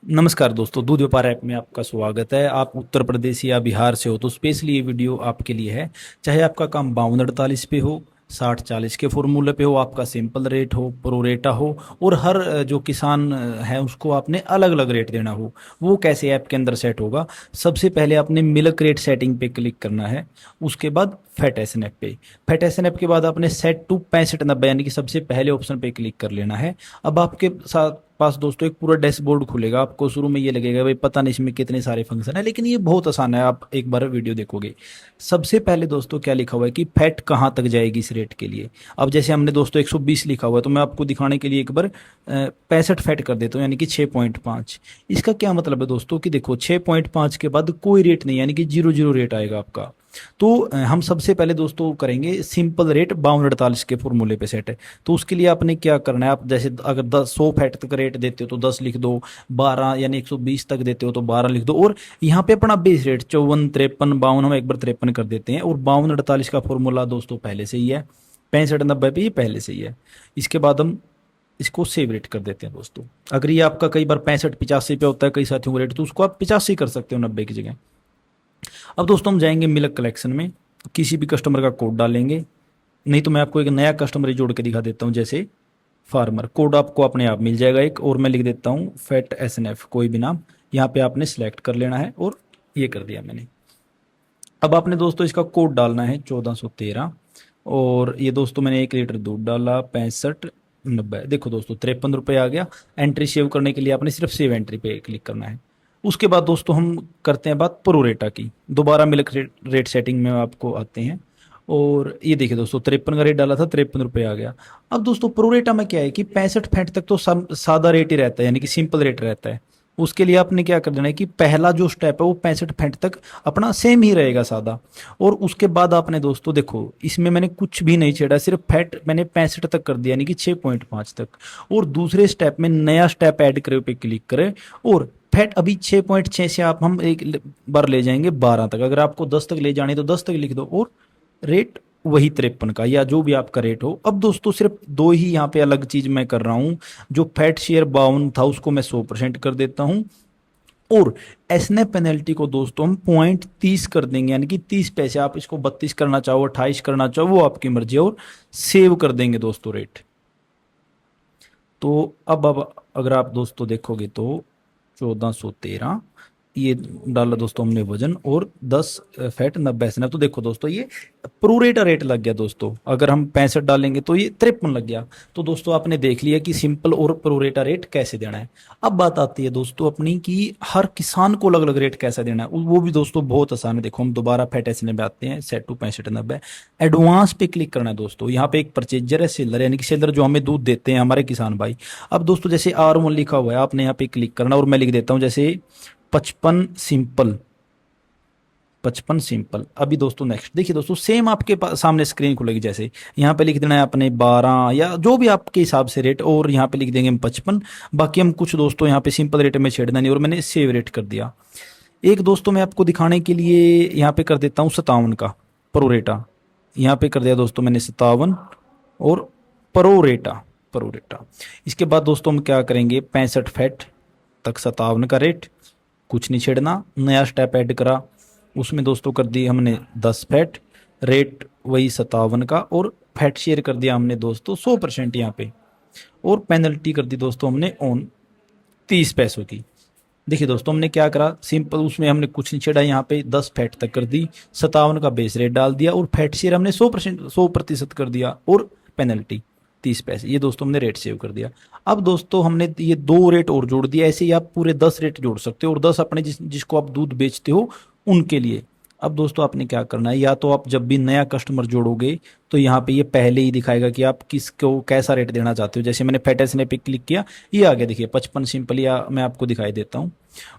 नमस्कार दोस्तों, दूध व्यापार ऐप में आपका स्वागत है। आप उत्तर प्रदेश या बिहार से हो तो स्पेशली ये वीडियो आपके लिए है। चाहे आपका काम 52-48 पे हो, 60-40 के फॉर्मूले पे हो, आपका सिंपल रेट हो, प्रोरेटा हो, और हर जो किसान है उसको आपने अलग अलग रेट देना हो, वो कैसे ऐप के अंदर सेट होगा। सबसे पहले आपने मिल्क रेट सेटिंग पे क्लिक करना है। उसके बाद फैट एस एन पे, फैट एस एन के बाद आपने सेट टू 65-90 यानी कि सबसे पहले ऑप्शन पे क्लिक कर लेना है। अब आपके साथ पास दोस्तों एक पूरा डैशबोर्ड खुलेगा। आपको शुरू में ये लगेगा भाई पता नहीं इसमें कितने सारे फंक्शन है, लेकिन ये बहुत आसान है, आप एक बार वीडियो देखोगे। सबसे पहले दोस्तों क्या लिखा हुआ है कि फैट कहाँ तक जाएगी इस रेट के लिए। अब जैसे हमने दोस्तों 120 लिखा हुआ है, तो मैं आपको दिखाने के लिए एक बार 65 फैट कर देता हूँ, यानी कि 6.5। इसका क्या मतलब है दोस्तों कि देखो 6.5 के बाद कोई रेट नहीं, यानी कि 0 रेट आएगा आपका। तो हम सबसे पहले दोस्तों करेंगे सिंपल रेट 52-48 के फॉर्मूले पे सेट है। तो उसके लिए आपने क्या करना है, आप जैसे अगर 100 फैट तक रेट देते हो तो 10 लिख दो, 12 यानी 120 तक देते हो तो 12 लिख दो, और यहाँ पे अपना बेस रेट 54, 53, 52 हम एक बार 53 कर देते हैं। और 52-48 का फॉर्मूला दोस्तों पहले से ही है, 65-90 पे ये पहले से ही है। इसके बाद हम इसको सेव रेट कर देते हैं दोस्तों। अगर ये आपका कई बार 65-85 पे होता है कई साथियों का रेट, तो उसको आप 85 कर सकते हो 90 की जगह। अब दोस्तों हम जाएंगे मिल्क कलेक्शन में, किसी भी कस्टमर का कोड डालेंगे। नहीं तो मैं आपको एक नया कस्टमर ही जोड़ के दिखा देता हूँ, जैसे फार्मर। कोड आपको अपने आप मिल जाएगा एक, और मैं लिख देता हूँ फैट एस एन एफ, कोई भी नाम यहाँ पे आपने सेलेक्ट कर लेना है, और ये कर दिया मैंने। अब आपने दोस्तों इसका कोड डालना है 1413। और ये दोस्तों मैंने 1 लीटर दूध डाला 65-90, देखो दोस्तों 53 रुपये आ गया। एंट्री सेव करने के लिए आपने सिर्फ सेव एंट्री पे क्लिक करना है। उसके बाद दोस्तों हम करते हैं बात प्रोरेटा की। दोबारा मिल्क रेट सेटिंग में आपको आते हैं, और ये देखिए दोस्तों 53 का रेट डाला था, 53 रुपये आ गया। अब दोस्तों प्रोरेटा में क्या है कि 65 फैट तक तो सादा रेट ही रहता है, यानी कि सिंपल रेट रहता है। उसके लिए आपने क्या कर देना है कि पहला जो स्टेप है वो 65 फैट तक अपना सेम ही रहेगा, सादा। और उसके बाद आपने दोस्तों देखो इसमें मैंने कुछ भी नहीं छेड़ा, सिर्फ फैट मैंने 65 तक कर दिया, यानी कि 6.5 तक। और दूसरे स्टेप में नया स्टेप ऐड करे पे क्लिक करें, और फैट अभी 6.6 से आप हम एक बार ले जाएंगे 12 तक। अगर आपको 10 तक ले जाने तो 10 तक लिख दो, और रेट वही 53 का या जो भी आपका रेट हो। अब दोस्तों सिर्फ दो ही यहाँ पे अलग चीज मैं कर रहा हूँ। जो फैट शेयर 52 था उसको मैं 100% कर देता हूँ, और एसने पेनल्टी को दोस्तों हम 0.30 कर देंगे, यानी कि 30 पैसे। आप इसको 32 करना चाहो, 28 करना चाहो, वो आपकी मर्जी है। और सेव कर देंगे दोस्तों रेट। तो अब अगर आप दोस्तों देखोगे तो 1413 ये डाला दोस्तों हमने वजन, और 10 फैट 90 एसएनएफ। तो देखो दोस्तों ये प्रोरेटा रेट लग गया दोस्तों। अगर हम 65 डालेंगे तो ये 53 लग गया। तो दोस्तों आपने देख लिया कि सिंपल और प्रोरेटा रेट कैसे देना है। अब बात आती है दोस्तों अपनी कि हर किसान को अलग अलग रेट कैसे देना है, वो भी दोस्तों बहुत आसान है। देखो हम दोबारा फैट एसएनएफ में आते हैं, सेट टू 65-90, एडवांस पे क्लिक करना है दोस्तों। यहाँ पे एक परचेजर है, सेलर, यानी कि सेलर जो हमें दूध देते हैं हमारे किसान भाई। अब दोस्तों जैसे R1 लिखा हुआ है, आपने यहाँ पे क्लिक करना, और मैं लिख देता हूँ जैसे 55 सिंपल, 55 सिंपल। अभी दोस्तों नेक्स्ट देखिए दोस्तों, सेम आपके सामने स्क्रीन खुलेगी। जैसे यहाँ पे लिख देना है अपने 12 या जो भी आपके हिसाब से रेट, और यहाँ पे लिख देंगे हम 55। बाकी हम कुछ दोस्तों यहाँ पे सिंपल रेट में छेड़ना नहीं, और मैंने सेव रेट कर दिया। एक दोस्तों मैं आपको दिखाने के लिए यहाँ पे कर देता हूँ 57 का प्रोरेटा। यहाँ पे कर दिया दोस्तों मैंने 57, और प्रोरेटा, प्रोरेटा। इसके बाद दोस्तों हम क्या करेंगे, 65 फैट तक 57 का रेट, कुछ नहीं छेड़ना। नया स्टेप ऐड करा, उसमें दोस्तों कर दी हमने 10 फैट, रेट वही 57 का, और फैट शेयर कर दिया हमने दोस्तों 100% यहाँ पे। और पेनल्टी कर दी दोस्तों हमने ऑन 30 पैसों की। देखिए दोस्तों हमने क्या करा, सिंपल उसमें हमने कुछ नहीं छेड़ा, यहाँ पे 10 फैट तक कर दी, 57 का बेस रेट डाल दिया, और फैट शेयर हमने 100% कर दिया, और पेनल्टी 30 पैसे। ये दोस्तों हमने रेट सेव कर दिया। अब दोस्तों हमने ये 2 रेट और जोड़ दिया। ऐसे ही आप पूरे 10 रेट जोड़ सकते हो, और 10 अपने जिसको आप दूध बेचते हो उनके लिए। अब दोस्तों आपने क्या करना है, या तो आप जब भी नया कस्टमर जोड़ोगे तो यहाँ पे ये पहले ही दिखाएगा कि आप किसको कैसा रेट देना चाहते हो। जैसे मैंने फैटेस ने पे क्लिक किया, ये आ गया देखिए 55 सिंपल, या मैं आपको दिखाई देता हूँ।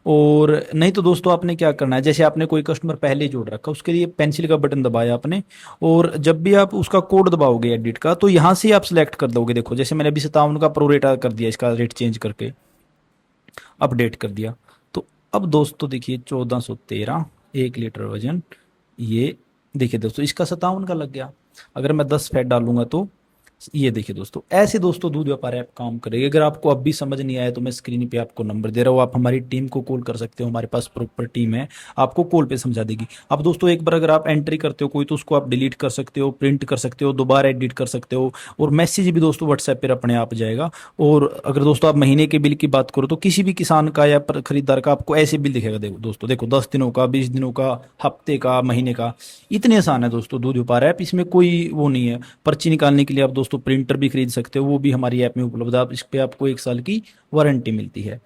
और नहीं तो दोस्तों आपने क्या करना है, जैसे आपने कोई कस्टमर पहले ही जोड़ रखा, उसके लिए पेंसिल का बटन दबाया आपने, और जब भी आप उसका कोड दबाओगे एडिट का, तो यहाँ से आप सिलेक्ट कर दोगे। देखो जैसे मैंने अभी 57 का प्रोरेटा कर दिया, इसका रेट चेंज करके अपडेट कर दिया। तो अब दोस्तों देखिए 1413, 1 लीटर वजन, ये देखिए दोस्तों इसका 57 का लग गया। अगर मैं 10 फैट डालूंगा तो ये देखिए दोस्तों, ऐसे दोस्तों दूध व्यापार ऐप काम करेगी। अगर आपको अब भी समझ नहीं आया तो मैं स्क्रीन पे आपको नंबर दे रहा हूँ, आप हमारी टीम को कॉल कर सकते हो, हमारे पास प्रॉपर टीम है, आपको कॉल पे समझा देगी। अब दोस्तों एक बार अगर आप एंट्री करते हो कोई, तो उसको आप डिलीट कर सकते हो, प्रिंट कर सकते हो, दोबारा एडिट कर सकते हो, और मैसेज भी दोस्तों व्हाट्सएप पर अपने आप जाएगा। और अगर दोस्तों आप महीने के बिल की बात करो तो किसी भी किसान का या खरीदार का आपको ऐसे बिल दिखेगा। देखो दोस्तों, देखो 10 दिनों का, 20 दिनों का, हफ्ते का, महीने का, इतने आसान है दोस्तों दूध व्यापार ऐप। इसमें कोई वो नहीं है। पर्ची निकालने के लिए आप दोस्तों प्रिंटर भी खरीद सकते हो, वो भी हमारी ऐप में उपलब्ध है। आप इस पे आपको 1 साल की वारंटी मिलती है।